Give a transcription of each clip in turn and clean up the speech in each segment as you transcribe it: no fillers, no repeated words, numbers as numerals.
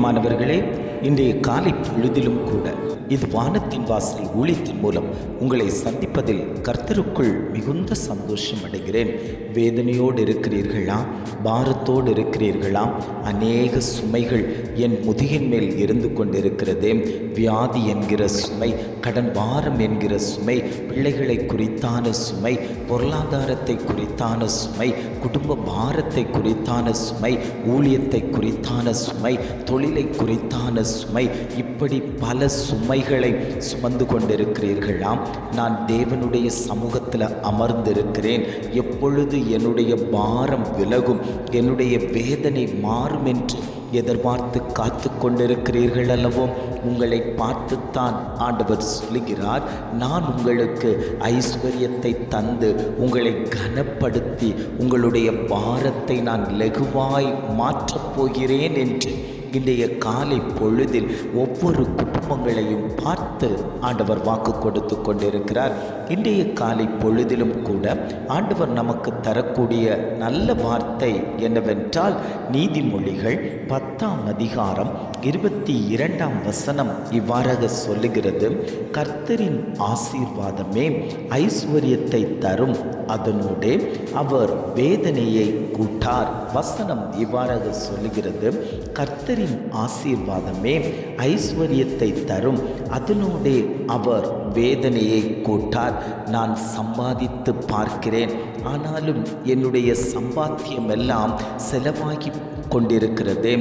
பிரியமானவர்களே, இன்றைய காலை பொழுதிலும் கூட இது வானத்தின் வாசல் ஊழியத்தின் மூலம் உங்களை சந்திப்பதில் கர்த்தருக்குள் மிகுந்த சந்தோஷம் அடைகிறேன். வேதனையோடு இருக்கிறீர்களா? பாரத்தோடு இருக்கிறீர்களா? அநேக சுமைகள் என் முதுகின் மேல் இருந்து கொண்டிருக்கிறதே. வியாதி என்கிற சுமை, கடன் பாரம் என்கிற சுமை, பிள்ளைகளை குறித்தான சுமை, பொருளாதாரத்தை குறித்தான சுமை, குடும்ப பாரத்தை குறித்தான சுமை, ஊழியத்தை குறித்தான சுமை, தொழிலை குறித்தான சுமை, இப்படி பல சுமைகளை சுமந்து கொண்டிருக்கிறீர்களாம். நான் தேவனுடைய சமூகத்தில் அமர்ந்திருக்கிறேன். எப்பொழுது என்னுடைய பாரம் விலகும், என்னுடைய வேதனை மாறும் என்று எதிர்பார்த்து காத்து கொண்டிருக்கிறீர்கள் அல்லவோ? உங்களை பார்த்துத்தான் ஆண்டவர் சொல்லுகிறார், நான் உங்களுக்கு ஐஸ்வர்யத்தை தந்து உங்களை கனப்படுத்தி உங்களுடைய பாரத்தை நான் லகுவாய் மாற்றப் போகிறேன் என்று இன்றைய காலை பொழுதில் ஒவ்வொரு குடும்பங்களையும் பார்த்து ஆண்டவர் வாக்கு கொடுத்து கொண்டிருக்கிறார். இன்றைய காலை பொழுதிலும் கூட ஆண்டவர் நமக்கு தரக்கூடிய நல்ல வார்த்தை என்னவென்றால், நீதிமொழிகள் 10ஆம் அதிகாரம் 22ஆம் வசனம் இவ்வாறாக சொல்லுகிறது, கர்த்தரின் ஆசீர்வாதமே ஐஸ்வர்யத்தை தரும், அதனோடு அவர் வேதனையை கூட்டார். வசனம் இவ்வாறாக சொல்லுகிறது, கர்த்தரின் ஆசீர்வாதமே ஐஸ்வர்யத்தை தரும், அதனோடு அவர் வேதனையை கூட்டார். நான் சம்பாதித்து பார்க்கிறேன், ஆனாலும் என்னுடைய சம்பாத்தியம் எல்லாம் செலவாகி கொண்டிருக்கிறது.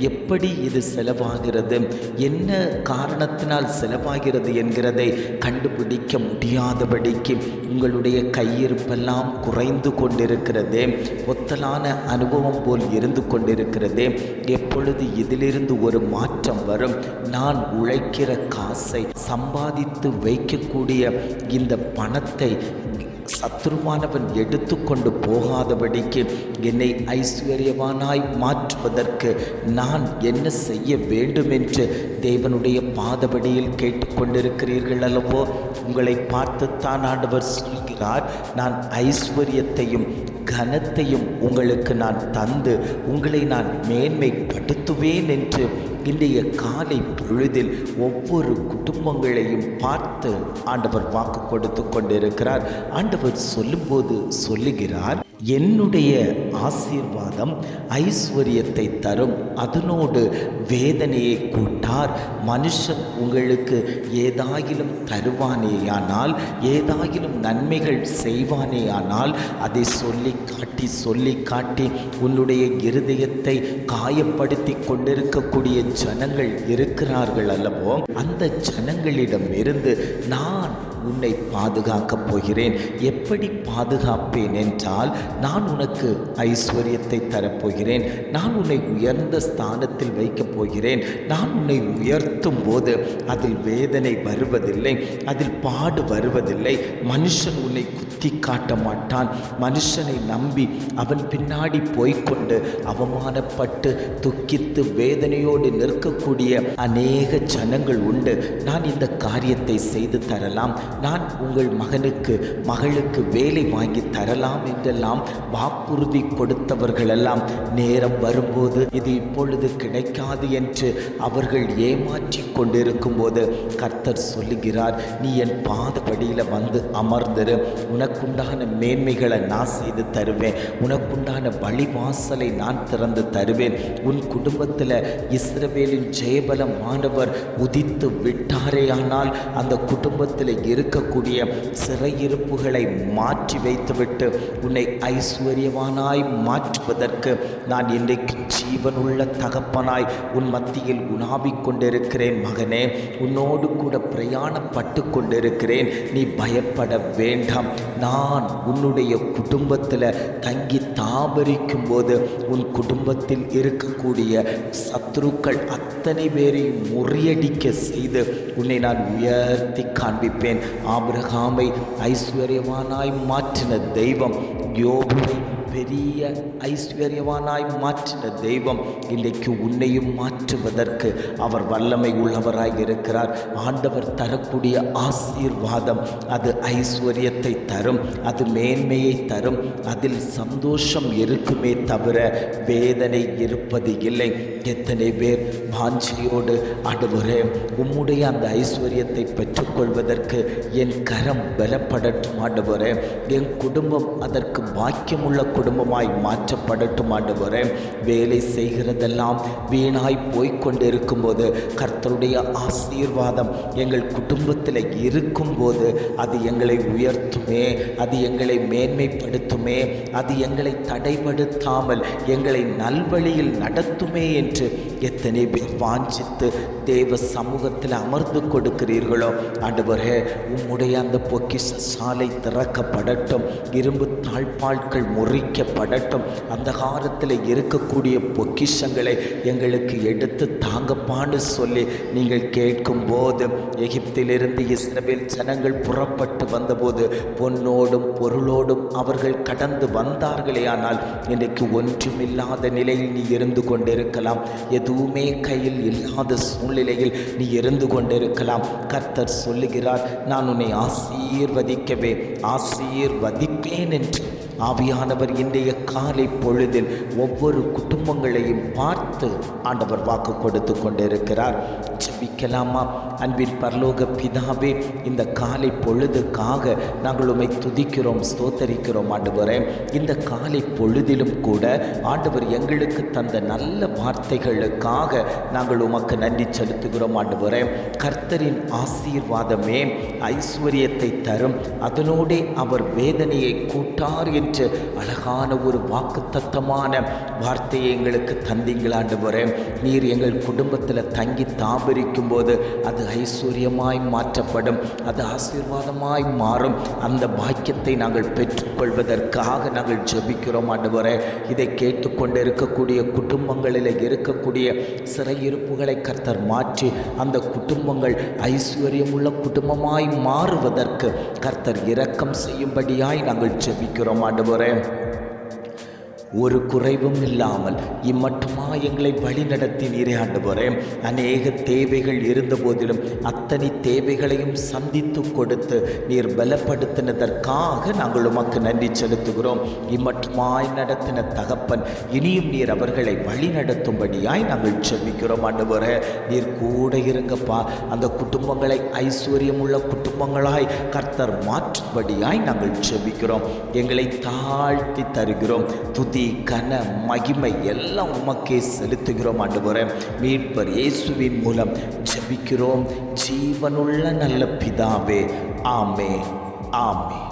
எப்படி இது செலவாகிறது, என்ன காரணத்தினால் செலவாகிறது என்கிறதை கண்டுபிடிக்க முடியாதபடிக்கு உங்களுடைய கையிருப்பெல்லாம் குறைந்து கொண்டிருக்கிறது. ஒத்தலான அனுபவம் போல் இருந்து கொண்டிருக்கிறது. எப்பொழுது இதிலிருந்து ஒரு மாற்றம் வரும்? நான் உழைக்கிற காசை சம்பாதித்து வைக்கக்கூடிய இந்த பணத்தை சத்ருவானவன் எடுத்து கொண்டு போகாதபடிக்கு என்னை ஐஸ்வர்யவானாய் மாற்றுவதற்கு நான் என்ன செய்ய வேண்டும் என்று தேவனுடைய பாதபடியில் கேட்டுக்கொண்டிருக்கிறீர்கள் அல்லவோ? உங்களை பார்த்துத்தான் ஆண்டவர் சொல்கிறார், நான் ஐஸ்வர்யத்தையும் கனத்தையும் உங்களுக்கு நான் தந்து உங்களை நான் மேன்மைப்படுத்துவேன் என்று இன்றைய காலை பொழுதில் ஒவ்வொரு குடும்பங்களையும் பார்த்து ஆண்டவர் வாக்கு கொடுத்து கொண்டிருக்கிறார். ஆண்டவர் சொல்லும்போது சொல்லுகிறார், என்னுடைய ஆசீர்வாதம் ஐஸ்வர்யத்தை தரும், அதனோடு வேதனையை கூட்டார். மனுஷன் உங்களுக்கு ஏதாகிலும் தருவானேயானால், ஏதாகிலும் நன்மைகள் செய்வானேயானால், அதை சொல்லி காட்டி உன்னுடைய இருதயத்தை காயப்படுத்தி கொண்டிருக்கக்கூடிய ஜனங்கள் இருக்கிறார்கள் அல்லவோ? அந்த ஜனங்களிடம் இருந்து நான் உன்னை பாதுகாக்கப் போகிறேன். எப்படி பாதுகாப்பேன் என்றால், நான் உனக்கு ஐஸ்வர்யத்தை தரப்போகிறேன். நான் உன்னை உயர்ந்த ஸ்தானத்தில் வைக்கப் போகிறேன். நான் உன்னை உயர்த்தும் போது அதில் வேதனை வருவதில்லை, அதில் பாடு வருவதில்லை. மனுஷன் உன்னை குத்தி காட்ட மாட்டான். மனுஷனை நம்பி அவன் பின்னாடி போய்கொண்டு அவமானப்பட்டு துக்கித்து வேதனையோடு நிற்கக்கூடிய அநேக ஜனங்கள் உண்டு. நான் இந்த காரியத்தை செய்து தரலாம், நான் உங்கள் மகளுக்கு வேலை வாங்கி தரலாம் என்றெல்லாம் வாக்குறுதி கொடுத்தவர்களெல்லாம் நேரம் வரும்போது இது இப்பொழுது கிடைக்காது என்று அவர்கள் ஏமாற்றி கொண்டிருக்கும் போது கர்த்தர் சொல்லுகிறார், நீ என் பாதபடியில் வந்து அமர்ந்திரு, உனக்குண்டான மேன்மைகளை நான் செய்து தருவேன், உனக்குண்டான வழிவாசலை நான் திறந்து தருவேன். உன் குடும்பத்தில் இஸ்ரவேலின் ஜெயபலமானவர் உதித்து விட்டாரேயானால் அந்த குடும்பத்தில் இருக்கக்கூடிய சிறையிருப்புகளை மாற்றி வைத்துவிட்டு உன்னை ஐஸ்வர்யவானாய் மாற்றுவதற்கு நான் இன்றைக்கு ஜீவனுள்ள தகப்பனாய் உன் மத்தியில் உணாவிக் கொண்டிருக்கிறேன். மகனே, உன்னோடு கூட பிரயாணப்பட்டு கொண்டிருக்கிறேன். நீ பயப்பட வேண்டாம். நான் உன்னுடைய குடும்பத்தில் தங்கி தாபரிக்கும் போது உன் குடும்பத்தில் இருக்கக்கூடிய சத்துருக்கள் அத்தனை பேரையும் முறியடிக்க செய்து உன்னை நான் உயர்த்தி காண்பிப்பேன். ஆபிரகாமை ஐஸ்வர்யவானாய் மாற்றின தெய்வம் யோபுவை பெரிய ஐஸ்வர்யவானாய் மாற்றின தெய்வம் இன்றைக்கு உன்னையும் மாற்றுவதற்கு அவர் வல்லமை உள்ளவராய் இருக்கிறார். ஆண்டவர் தரக்கூடிய ஆசீர்வாதம் அது ஐஸ்வர்யத்தை தரும், அது மேன்மையை தரும், அதில் சந்தோஷம் இருக்குமே தவிர வேதனை இருப்பது இல்லை. எத்தனை பேர் வாஞ்சியோடு ஆண்டவரே உம்முடைய அந்த ஐஸ்வர்யத்தை பெற்றுக்கொள்வதற்கு என் கரம் பலப்படட்டும் ஆண்டவரே, என் குடும்பம் அதற்கு பாக்கியமுள்ள குடும்பமாய் மாற்றப்படட்டும் ஆண்டவரே. வேலை செய்கிறதெல்லாம் வீணாய் போய்கொண்டிருக்கும் போது கர்த்தருடைய ஆசீர்வாதம் எங்கள் குடும்பத்தில் இருக்கும்போது அது எங்களை உயர்த்துமே, அது எங்களை மேன்மைப்படுத்துமே, அது எங்களை தடைப்படுத்தாமல் எங்களை நல்வழியில் நடத்துமே என்று எத்தனை பேர் வாஞ்சித்து தேவ சமூகத்தில் அமர்ந்து கொடுக்கிறீர்களோ ஆண்டவரே, உம்முடைய அந்த பொக்கிஷ சாலை திறக்கப்படட்டும், இரும்பு தாழ்பால்கள் முறிக்கப்படட்டும். அந்த காலத்தில் இருக்கக்கூடிய பொக்கிஷங்களை எங்களுக்கு எடுத்து தாங்கப்பான்னு சொல்லி நீங்கள் கேட்கும்போது, எகிப்திலிருந்து இஸ்ரவேல் ஜனங்கள் புறப்பட்டு வந்தபோது பொன்னோடும் பொருளோடும் அவர்கள் கடந்து வந்தார்களே, ஆனால் இன்றைக்கு ஒன்றுமில்லாத நிலையில் நீ இருந்து கொண்டிருக்கலாம், எதுவுமே கையில் இல்லாத சூழ்நிலையில் நீ இருந்து கொண்டிருக்கலாம். கர்த்தர் சொல்லுகிறார், நான் உன்னை ஆசீர்வதிக்கவே ஆசீர்வதிப்பேன் என்று. ஆவியானவர் இன்றைய காலை பொழுதில் ஒவ்வொரு குடும்பங்களையும் பார்த்து ஆண்டவர் வாக்கு கொடுத்து கொண்டிருக்கிறார். ஜெபிக்கலாமா? அன்பின் பரலோக பிதாவே, இந்த காலை பொழுதுக்காக நாங்கள் உம்மை துதிக்கிறோம், ஸ்தோத்தரிக்கிறோம் ஆண்டவரே. இந்த காலை பொழுதிலும் கூட ஆண்டவர் எங்களுக்கு தந்த நல்ல வார்த்தைகளுக்காக நாங்கள் உமக்கு நன்றி செலுத்துகிறோம் ஆண்டவரே. கர்த்தரின் ஆசீர்வாதமே ஐஸ்வர்யத்தை தரும், அதனோடே அவர் வேதனையை கூட்டார் என்று அழகான ஒரு வாக்குத்தத்தமான வார்த்தையை எங்களுக்கு தந்தீங்கள் ஆண்டவரே. நீர் எங்கள் குடும்பத்தில் தங்கி தாபரிக்கும் போது அது ஐஸ்வர்யமாய் மாற்றப்படும், அது ஆசீர்வாதமாய் மாறும். அந்த பாக்கியத்தை நாங்கள் பெற்றுக்கொள்வதற்காக நாங்கள் ஜெபிக்கிறோம் ஆண்டவரே. இதை கேட்டுக்கொண்டு இருக்கக்கூடிய குடும்பங்களில் இருக்கக்கூடிய சிறையிருப்புகளை கர்த்தர் மாற்றி அந்த குடும்பங்கள் ஐஸ்வர்யமுள்ள குடும்பமாய் மாறுவதற்கு கர்த்தர் இரக்கம் செய்யும்படியாய் நாங்கள் ஜெபிக்கிறோம் ஆண்டவரே. ஒரு குறைவும் இல்லாமல் இம்மட்டுமா எங்களை வழி நடத்தினீரே ஆண்டவரே. அநேக தேவைகள் இருந்த போதிலும் அத்தனை தேவைகளையும் சந்தித்து கொடுத்து நீர் பலப்படுத்தினதற்காக நாங்கள் உமக்கு நன்றி செலுத்துகிறோம். இம்மட்டுமாய் நடத்தின தகப்பன் இனியும் நீர் அவர்களை வழி நடத்தும்படியாய் நாங்கள் ஜெபிக்கிறோம் ஆண்டவரே. நீர் கூட இருங்கப்பா, அந்த குடும்பங்களை ஐஸ்வர்யமுள்ள குடும்பங்களாய் கர்த்தர் மாற்றும்படியாய் நாங்கள் ஜெபிக்கிறோம். எங்களை தாழ்த்தி தருகிறோம். துதி கன மகிமை எல்லாம் உமக்கே செலுத்துகிறோம் ஆண்டவரே. மீட்பர் இயேசுவின் மூலம் ஜெபிக்கிறோம் ஜீவனுள்ள நல்ல பிதாவே. ஆமென், ஆமென்.